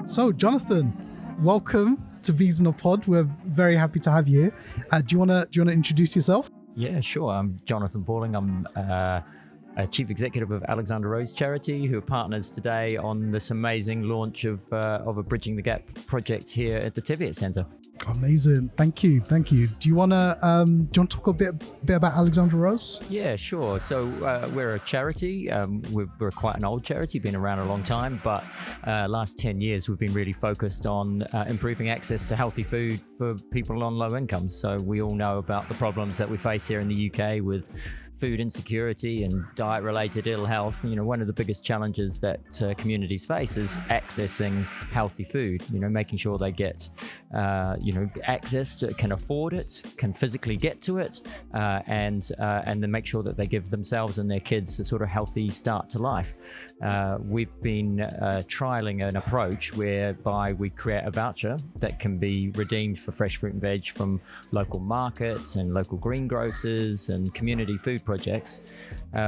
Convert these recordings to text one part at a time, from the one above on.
So, Jonathan, welcome to Bees in a Pod. We're very happy to have you here. Do you wanna introduce yourself? Yeah, sure. I'm Jonathan Pauling. I'm a Chief Executive of Alexander Rose Charity, who are partners today on this amazing launch of a Bridging the Gap project here at the Teviot Centre. Amazing. Thank you. Do you wanna talk a bit about Alexander Rose? Yeah, sure. So we're a charity. We're quite an old charity, been around a long time, but last 10 years we've been really focused on improving access to healthy food for people on low incomes. So we all know about the problems that we face here in the UK with food insecurity and diet-related ill health. You know, one of the biggest challenges that communities face is accessing healthy food. You know, making sure they get, access to, can afford it, can physically get to it, and then make sure that they give themselves and their kids a sort of healthy start to life. We've been trialing an approach whereby we create a voucher that can be redeemed for fresh fruit and veg from local markets and local greengrocers and community food projects,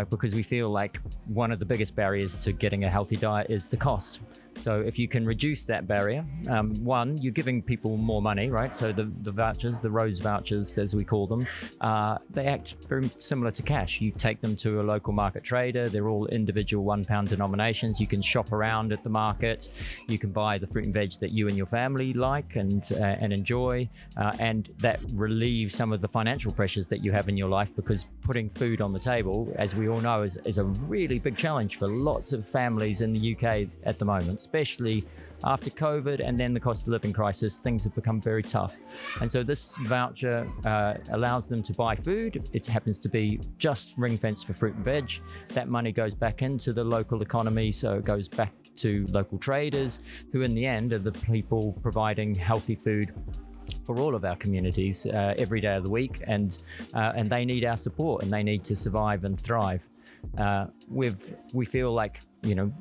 because we feel like one of the biggest barriers to getting a healthy diet is the cost. So if you can reduce that barrier, one, you're giving people more money, right? So the vouchers, the Rose vouchers, as we call them, they act very similar to cash. You take them to a local market trader. They're all individual £1 denominations. You can shop around at the market. You can buy the fruit and veg that you and your family like and enjoy. And that relieves some of the financial pressures that you have in your life, because putting food on the table, as we all know, is a really big challenge for lots of families in the UK at the moment. Especially after COVID and then the cost of living crisis, things have become very tough. And so this voucher allows them to buy food. It happens to be just ring fenced for fruit and veg. That money goes back into the local economy, so it goes back to local traders, who in the end are the people providing healthy food for all of our communities every day of the week, and they need our support and they need to survive and thrive. We feel like, you know,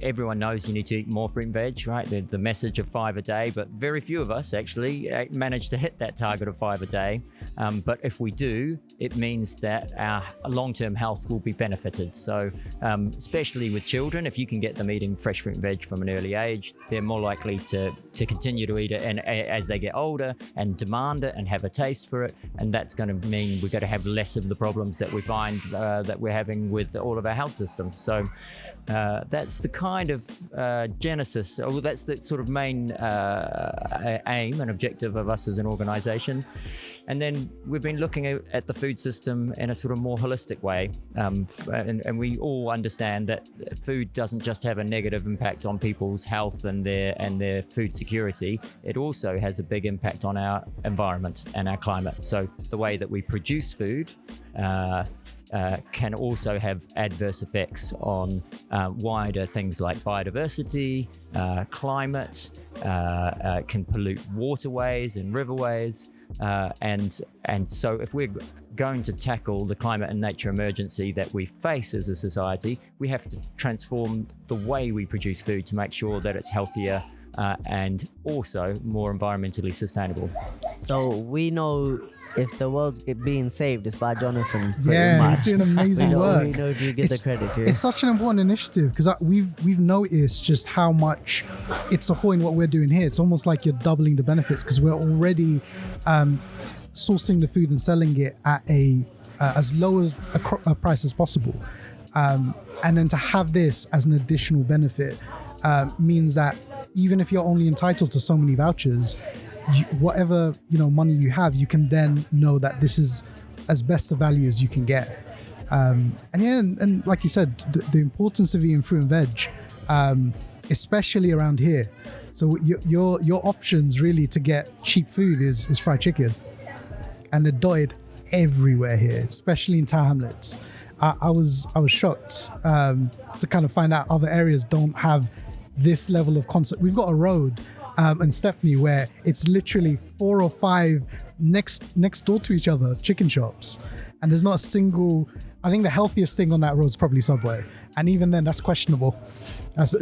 everyone knows you need to eat more fruit and veg, right? The message of 5 a day, but very few of us actually manage to hit that target of 5 a day. But if we do, it means that our long-term health will be benefited. So especially with children, if you can get them eating fresh fruit and veg from an early age, they're more likely to continue to eat it, and as they get older and demand it and have a taste for it. And that's going to mean we're going to have less of the problems that we find that we're having with all of our health systems. So that's the kind of genesis, or that's the sort of main aim and objective of us as an organization. And then we've been looking at the food system in a sort of more holistic way, and we all understand that food doesn't just have a negative impact on people's health and their food security. It also has a big impact on our environment and our climate. So the way that we produce food can also have adverse effects on wider things like biodiversity, climate, can pollute waterways and riverways. And so if we're going to tackle the climate and nature emergency that we face as a society, we have to transform the way we produce food to make sure that it's healthier and also more environmentally sustainable. So we know if the world's being saved, it's by Jonathan. Pretty much. You're doing amazing work. We know you get the credit to. It's such an important initiative, because we've noticed just how much it's supporting what we're doing here. It's almost like you're doubling the benefits, because we're already sourcing the food and selling it at as low as a price as possible, and then to have this as an additional benefit means that even if you're only entitled to so many vouchers, whatever money you have, you can then know that this is as best a value as you can get. And like you said, the importance of eating fruit and veg, especially around here. So your options really to get cheap food is fried chicken, and they're dotted everywhere here, especially in Tower Hamlets. I was shocked to kind of find out other areas don't have this level of concept. We've got a road in Stepney where it's literally 4 or 5 next door to each other chicken shops, and there's not a single. I think the healthiest thing on that road is probably Subway, and even then that's questionable.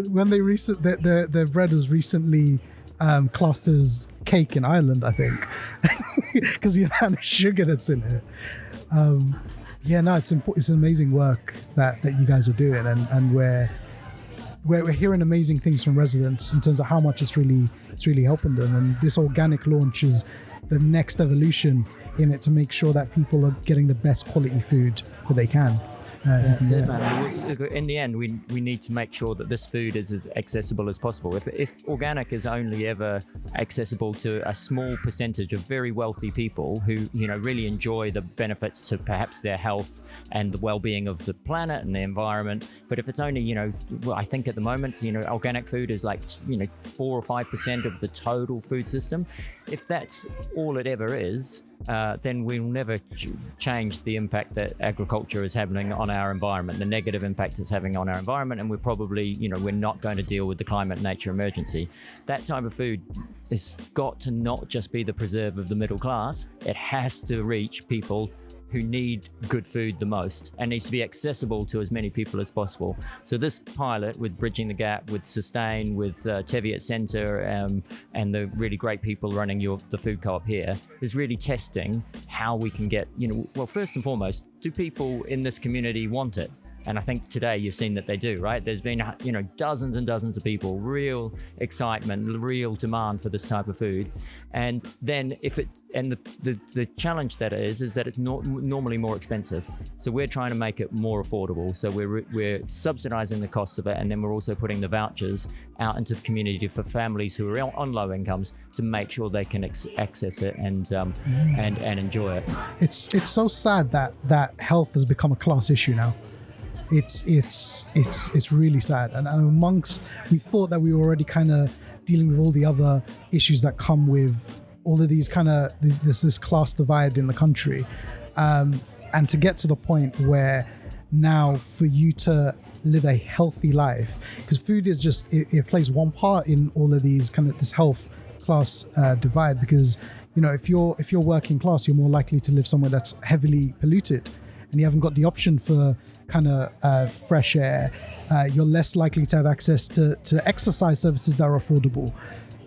When they their bread was recently classed as cake in Ireland, I think, because the amount of sugar that's in it. Yeah, no, it's amazing work that you guys are doing, and we're hearing amazing things from residents in terms of how much it's really helping them. And this organic launch is the next evolution in it to make sure that people are getting the best quality food that they can. That's it, man. In the end, we need to make sure that this food is as accessible as possible. If organic is only ever accessible to a small percentage of very wealthy people who, really enjoy the benefits to perhaps their health and the well-being of the planet and the environment, but if it's only, I think at the moment, organic food is like, 4 or 5% of the total food system. If that's all it ever is, then we'll never change the impact that agriculture is having on our environment, the negative impact it's having on our environment, and we're probably, we're not going to deal with the climate nature emergency. That type of food has got to not just be the preserve of the middle class, it has to reach people who need good food the most and needs to be accessible to as many people as possible. So this pilot with Bridging the Gap, with Sustain, with Teviot Centre, and the really great people running the food co-op here is really testing how we can get, well, first and foremost, do people in this community want it? And I think today you've seen that they do, right? There's been, dozens and dozens of people, real excitement, real demand for this type of food. And then the challenge that is that it's not normally more expensive. So we're trying to make it more affordable. So we're subsidizing the cost of it. And then we're also putting the vouchers out into the community for families who are on low incomes to make sure they can access it and enjoy it. It's so sad that health has become a class issue now. It's really sad, and amongst, we thought that we were already kind of dealing with all the other issues that come with all of these kind of this class divide in the country, and to get to the point where now for you to live a healthy life, because food is just it plays one part in all of these kind of this health class divide, because if you're working class, you're more likely to live somewhere that's heavily polluted and you haven't got the option for kind of fresh air. You're less likely to have access to exercise services that are affordable,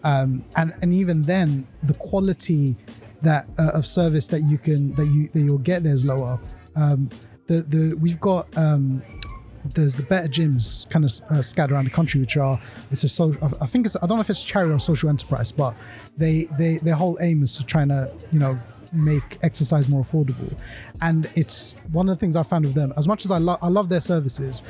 and even then the quality that of service that you'll get there is lower. We've got there's the better gyms kind of scattered around the country, which are I don't know if it's a charity or social enterprise, but their whole aim is to try to make exercise more affordable. And it's one of the things I found with them, as much as I love their services,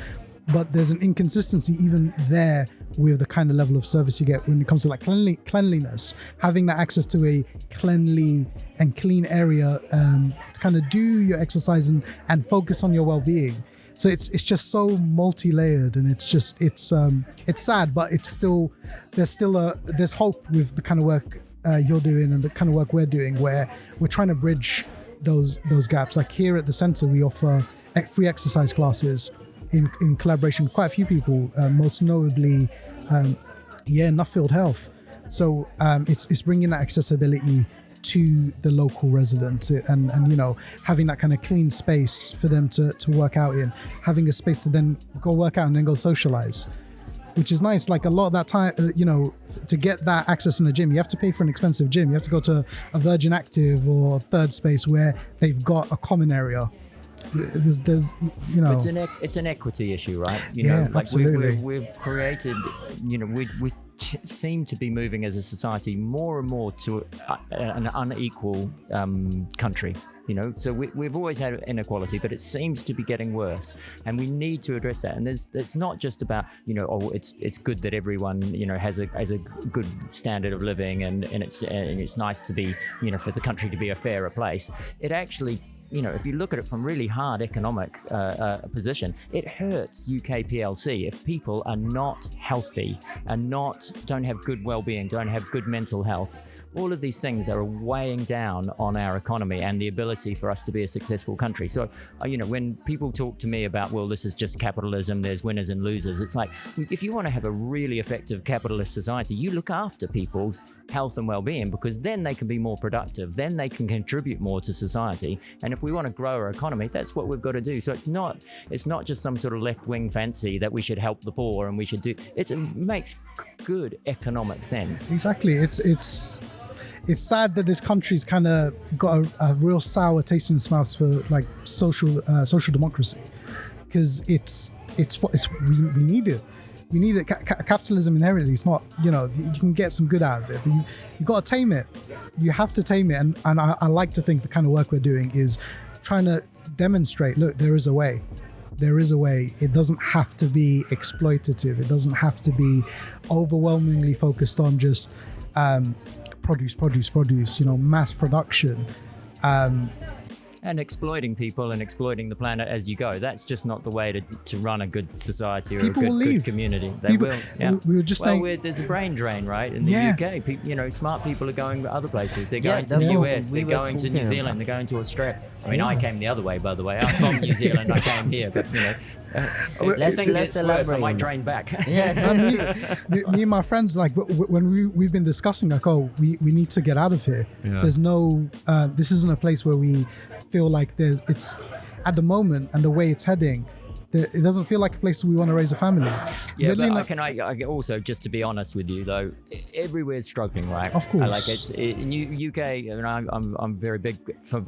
but there's an inconsistency even there with the kind of level of service you get when it comes to like cleanliness, having that access to a cleanly and clean area to kind of do your exercise and focus on your well-being. So it's just so multi-layered, and it's sad, but there's hope with the kind of work you're doing and the kind of work we're doing, where we're trying to bridge those gaps. Like here at the center, we offer free exercise classes in collaboration with quite a few people, most notably Nuffield Health. So it's bringing that accessibility to the local residents, and having that kind of clean space for them to work out in, having a space to then go work out and then go socialize, which is nice. Like a lot of that time, to get that access in the gym, you have to pay for an expensive gym. You have to go to a Virgin Active or Third Space where they've got a common area. It's an equity issue, right? Absolutely. We've created, we seem to be moving as a society more and more to an unequal country. So we've always had inequality, but it seems to be getting worse, and we need to address that. And it's not just about it's good that everyone has a good standard of living, and it's nice to be for the country to be a fairer place. It actually, if you look at it from really hard economic position, it hurts UK PLC if people are not healthy and don't have good well-being, don't have good mental health. All of these things are weighing down on our economy and the ability for us to be a successful country. So, when people talk to me about, well, this is just capitalism, there's winners and losers, it's like, if you want to have a really effective capitalist society, you look after people's health and well-being, because then they can be more productive, then they can contribute more to society. And if we want to grow our economy, that's what we've got to do. So it's not just some sort of left-wing fancy that we should help the poor and we should do. It makes good economic sense. Exactly. It's it's sad that this country's kind of got a real sour taste in its mouth for like social democracy, because we need it. We need it. Capitalism inherently, it's not, you can get some good out of it, but you got to tame it. You have to tame it, and I like to think the kind of work we're doing is trying to demonstrate, look, there is a way. There is a way. It doesn't have to be exploitative. It doesn't have to be overwhelmingly focused on just produce, mass production. And exploiting people and exploiting the planet as you go. That's just not the way to run a good society or People a will good leave. Community. They will. Yeah. We were just saying. There's a brain drain, right? In the UK, smart people are going other places. They're going to that's the what US. we They're were going to New talking Zealand. They're going to Australia. I mean, I came the other way, by the way. I'm from New Zealand. I came here, but Let's gets worse. I elaborate might on drain back. Me and my friends, like when we've been discussing, like, we need to get out of here. There's no this isn't a place where we feel like it's at the moment, and the way it's heading, it doesn't feel like a place we want to raise a family. Yeah, but I also, just to be honest with you though, everywhere's struggling, right? Of course. Like it's in UK, and I'm very big for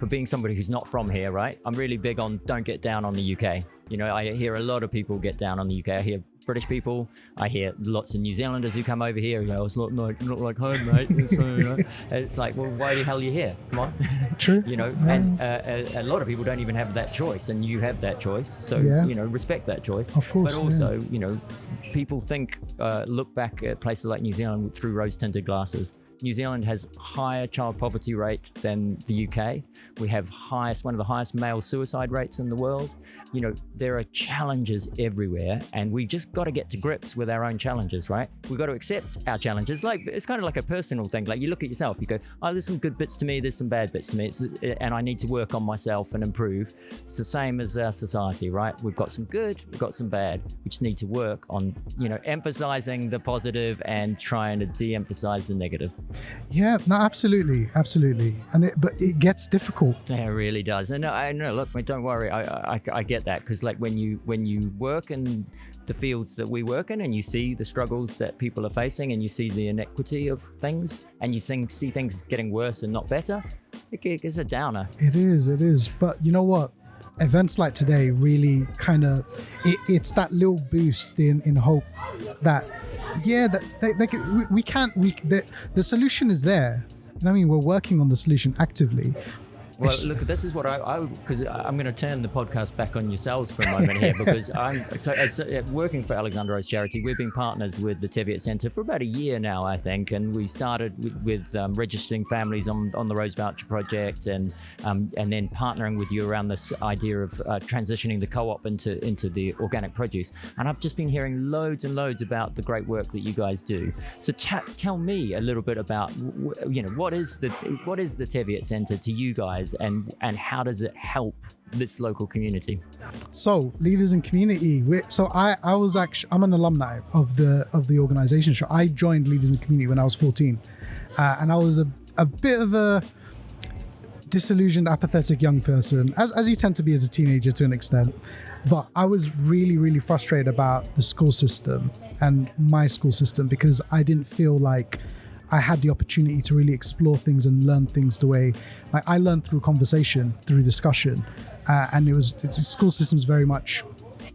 being somebody who's not from here, right? I'm really big on don't get down on the UK. I hear a lot of people get down on the UK. I hear British people. I hear lots of New Zealanders who come over here. It's not like home, mate. It's like, well, why the hell are you here? Come on. True. And a lot of people don't even have that choice, and you have that choice. So respect that choice. Of course. But also, people look back at places like New Zealand through rose-tinted glasses. New Zealand has higher child poverty rate than the UK. We have one of the highest male suicide rates in the world. There are challenges everywhere, and we just got to get to grips with our own challenges, right? We've got to accept our challenges. Like, it's kind of like a personal thing. Like, you look at yourself, you go, oh, there's some good bits to me, there's some bad bits to me, and I need to work on myself and improve. It's the same as our society, right? We've got some good, we've got some bad. We just need to work on, emphasizing the positive and trying to de-emphasize the negative. Yeah, no, absolutely. But it gets difficult. Yeah, it really does. And I know, look, don't worry. I get that, because like when you work in the fields that we work in, and you see the struggles that people are facing, and you see the inequity of things, and you see things getting worse and not better, it's a downer. It is. But you know what? Events like today really kind of it's that little boost in hope that. Yeah, the solution is there. I mean, we're working on the solution actively. Well, look, this is what because I'm going to turn the podcast back on yourselves for a moment here, because working for Alexander Rose Charity, we've been partners with the Teviot Centre for about a year now, I think, and we started with registering families on the Rose Voucher project, and then partnering with you around this idea of transitioning the co-op into the organic produce. And I've just been hearing loads and loads about the great work that you guys do. So tell me a little bit about what is the Teviot Centre to you guys, and how does it help this local community? So Leaders in Community. I'm an alumni of the organization. So I joined Leaders in Community when I was 14, and I was a bit of a disillusioned, apathetic young person, as you tend to be as a teenager to an extent. But I was really, really frustrated about the school system and my school system, because I didn't feel like I had the opportunity to really explore things and learn things the way I learned through conversation, through discussion, and the school system's very much,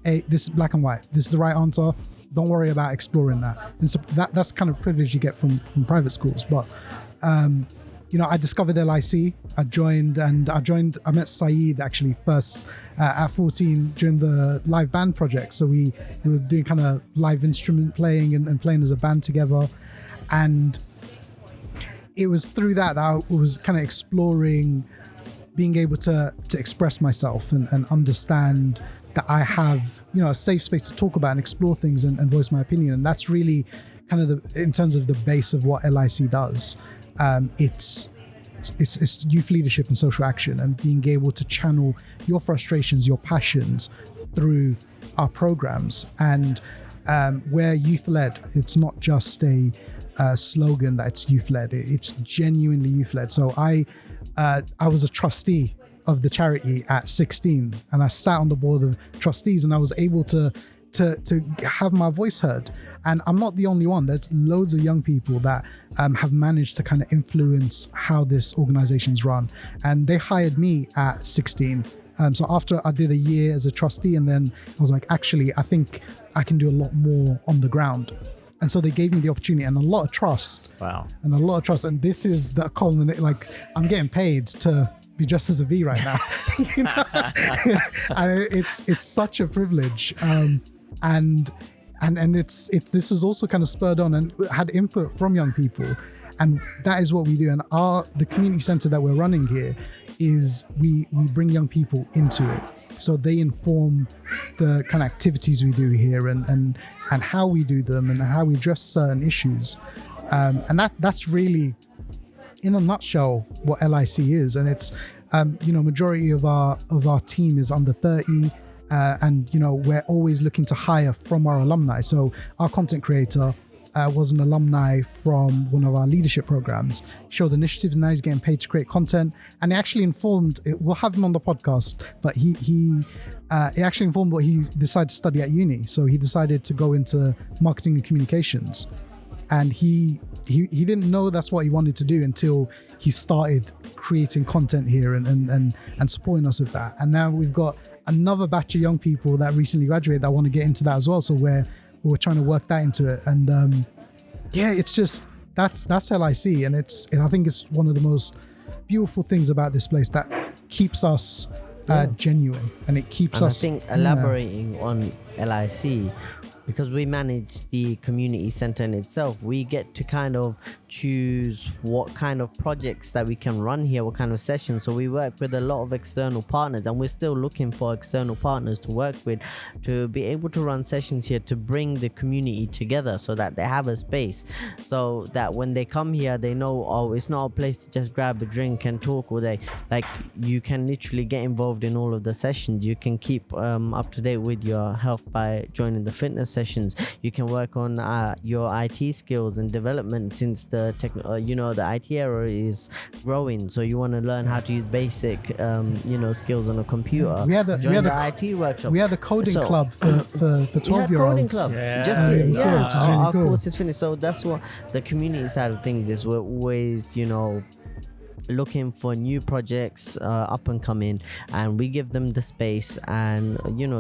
hey, this is black and white. This is the right answer. Don't worry about exploring that. And so that's kind of privilege you get from private schools. But I discovered LIC. I met Saeed actually first at 14 during the live band project. So we were doing kind of live instrument playing and playing as a band together, and it was through that I was kind of exploring being able to express myself and understand that I have, a safe space to talk about and explore things and voice my opinion. And that's really kind of in terms of the base of what LIC does. It's youth leadership and social action, and being able to channel your frustrations, your passions through our programs. And we're youth-led. It's not just a slogan that it's youth-led. It's genuinely youth-led. So I was a trustee of the charity at 16, and I sat on the board of trustees, and I was able to to have my voice heard. And I'm not the only one. There's loads of young people that have managed to kind of influence how this organization's run. And they hired me at 16. So after I did a year as a trustee, and then I was like, actually, I think I can do a lot more on the ground. And so they gave me the opportunity and a lot of trust. Wow. And a lot of trust. And this is the culminate, like, I'm getting paid to be dressed as a V right now. You know? And it's such a privilege. And it's this is also kind of spurred on and had input from young people. And that is what we do. And the community center that we're running here is we bring young people into it. So they inform the kind of activities we do here and how we do them and how we address certain issues. And that's really, in a nutshell, what LIC is. And it's, majority of our team is under 30. And we're always looking to hire from our alumni. So our content creator was an alumni from one of our leadership programs, Showed Initiatives. Now he's getting paid to create content, and he actually informed. We'll have him on the podcast, but he actually informed what he decided to study at uni. So he decided to go into marketing and communications, and he didn't know that's what he wanted to do until he started creating content here and supporting us with that. And now we've got another batch of young people that recently graduated that want to get into that as well. So we're trying to work that into it. And it's just that's LIC, and I think it's one of the most beautiful things about this place that keeps us genuine, and it keeps us. I think elaborating on LIC, because we manage the community center in itself, we get to kind of choose what kind of projects that we can run here, what kind of sessions. So we work with a lot of external partners, and we're still looking for external partners to work with to be able to run sessions here to bring the community together, so that they have a space, so that when they come here they know, oh, it's not a place to just grab a drink and talk all day. Like, you can literally get involved in all of the sessions. You can keep up to date with your health by joining the fitness sessions. You can work on your IT skills and development, since the IT era is growing. So you want to learn how to use basic skills on a computer. We had a IT workshop. We had a coding club for 12-year-olds. Our course is finished. So that's what the community side of things is. We're always looking for new projects up and coming, and we give them the space, and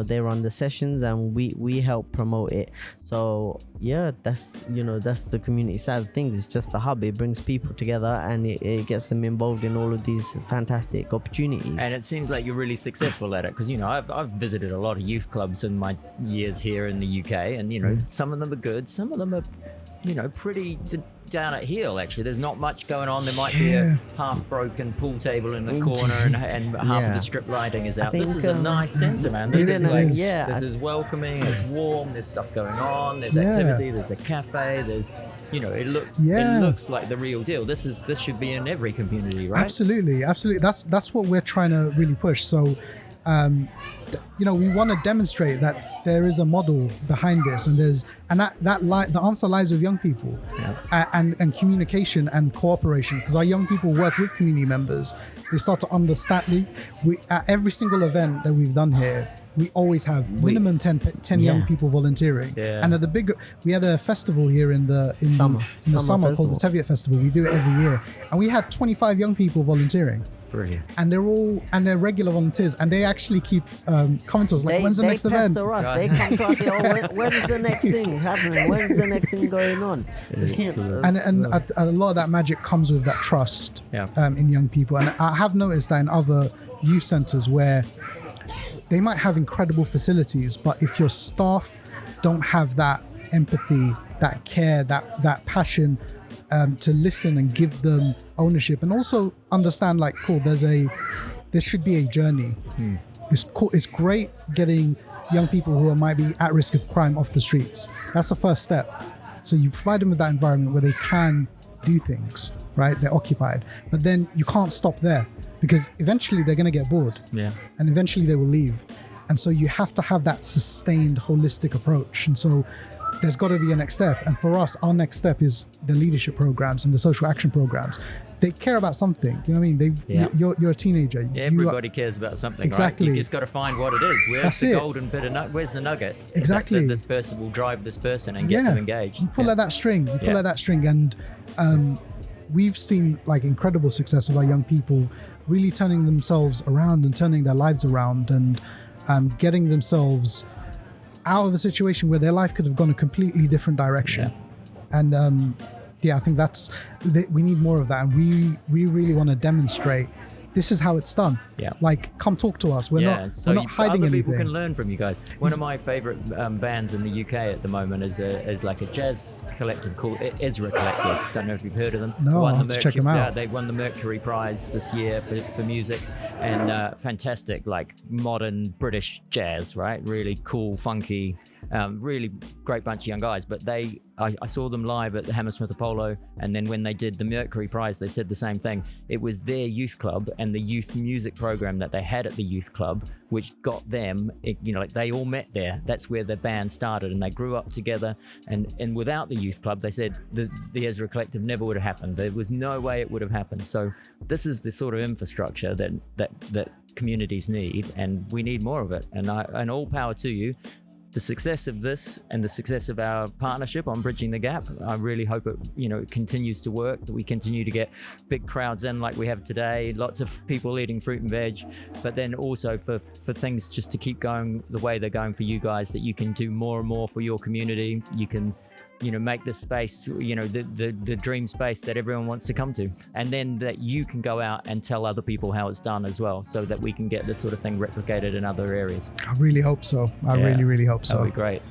they run the sessions, and we help promote it. So that's the community side of things. It's just a hub. It brings people together, and it gets them involved in all of these fantastic opportunities. And it seems like you're really successful at it, because I've visited a lot of youth clubs in my years here in the UK, and some of them are good, some of them are pretty down at heel. Actually, there's not much going on. There might be a half broken pool table in the corner, and half of the strip lighting is out. This is a nice centre, man. This is welcoming, it's warm, there's stuff going on, there's activity, there's a cafe, there's it looks like the real deal. This should be in every community, right? Absolutely. That's what we're trying to really push. So we want to demonstrate that there is a model behind this, and the answer lies with young people, and communication and cooperation, because our young people work with community members. They start to understand. At every single event that we've done here, we always have minimum 10 young people volunteering. And we had a festival here in the summer called the Teviot Festival. We do it every year, and we had 25 young people volunteering. Brilliant. And they're regular volunteers, and they actually keep coming to us like, when's the next event? They come to us, when's the next thing happening? When's the next thing going on? And a lot of that magic comes with that trust in young people. And I have noticed that in other youth centers where they might have incredible facilities, but if your staff don't have that empathy, that care, that passion to listen and give them ownership, and also understand, like, cool, there should be a journey. It's great getting young people who might be at risk of crime off the streets. That's the first step. So you provide them with that environment where they can do things, right? They're occupied, but then you can't stop there, because eventually they're going to get bored, and eventually they will leave. And so you have to have that sustained holistic approach. And so there's got to be a next step. And for us, our next step is the leadership programs and the social action programs, they care about something. You know what I mean? You're a teenager. Everybody cares about something, exactly. right? You just got to find what it is. Where's the golden bit of where's the nugget? Exactly. That this person will drive this person and get them engaged. You pull at that string. And we've seen like incredible success of our young people really turning themselves around and turning their lives around and getting themselves out of a situation where their life could have gone a completely different direction. And I think we need more of that, and we really want to demonstrate this is how it's done. Like, come talk to us. We're not hiding other anything. People can learn from you guys. One of my favorite bands in the UK at the moment is like a jazz collective called Ezra Collective. Don't know if you've heard of them. No, I'll have to check them out. They won the Mercury Prize this year for music, and fantastic, like modern British jazz, right? Really cool, funky, really great bunch of young guys. But I saw them live at the Hammersmith Apollo, and then when they did the Mercury Prize, they said the same thing. It was their youth club and the youth music program that they had at the youth club, which got them, like they all met there. That's where the band started, and they grew up together. And without the youth club, they said the Ezra Collective never would have happened. There was no way it would have happened. So this is the sort of infrastructure that communities need, and we need more of it. And all power to you. The success of this and the success of our partnership on Bridging the Gap, I really hope it continues to work, that we continue to get big crowds in like we have today, lots of people eating fruit and veg, but then also for things just to keep going the way they're going for you guys, that you can do more and more for your community. You can make this space, the dream space that everyone wants to come to. And then that you can go out and tell other people how it's done as well, so that we can get this sort of thing replicated in other areas. I really hope so. I really, really hope so. That'd be great.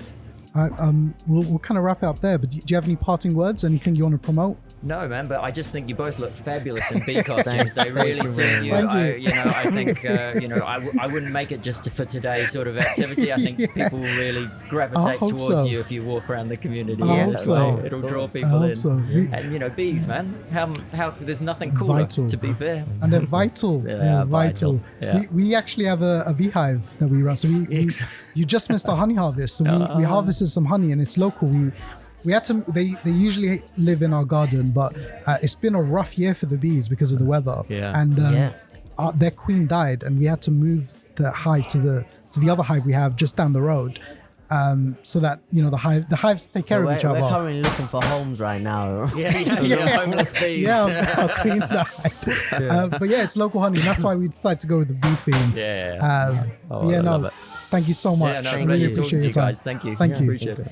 All right, we'll kind of wrap it up there, but do you have any parting words? Anything you want to promote? No, man, but I just think you both look fabulous in bee costumes. They really suit you. I think I wouldn't make it just for today's sort of activity. I think people will really gravitate towards you if you walk around the community. It'll draw people in. So. And bees, man. How there's nothing cooler. To be fair. And they're vital. They're vital. Yeah. We actually have a beehive that we run. So you just missed our honey harvest. So we harvested some honey, and it's local. We had to. They usually live in our garden, but it's been a rough year for the bees because of the weather. And their queen died, and we had to move the hive to the other hive we have just down the road, so that the hives take care of each other. We're currently looking for homes right now. Homeless bees. Our queen died. But it's local honey, and that's why we decided to go with the bee theme. I love it. Thank you so much. I really appreciate your time. Guys. Thank you. Thank you. Appreciate it.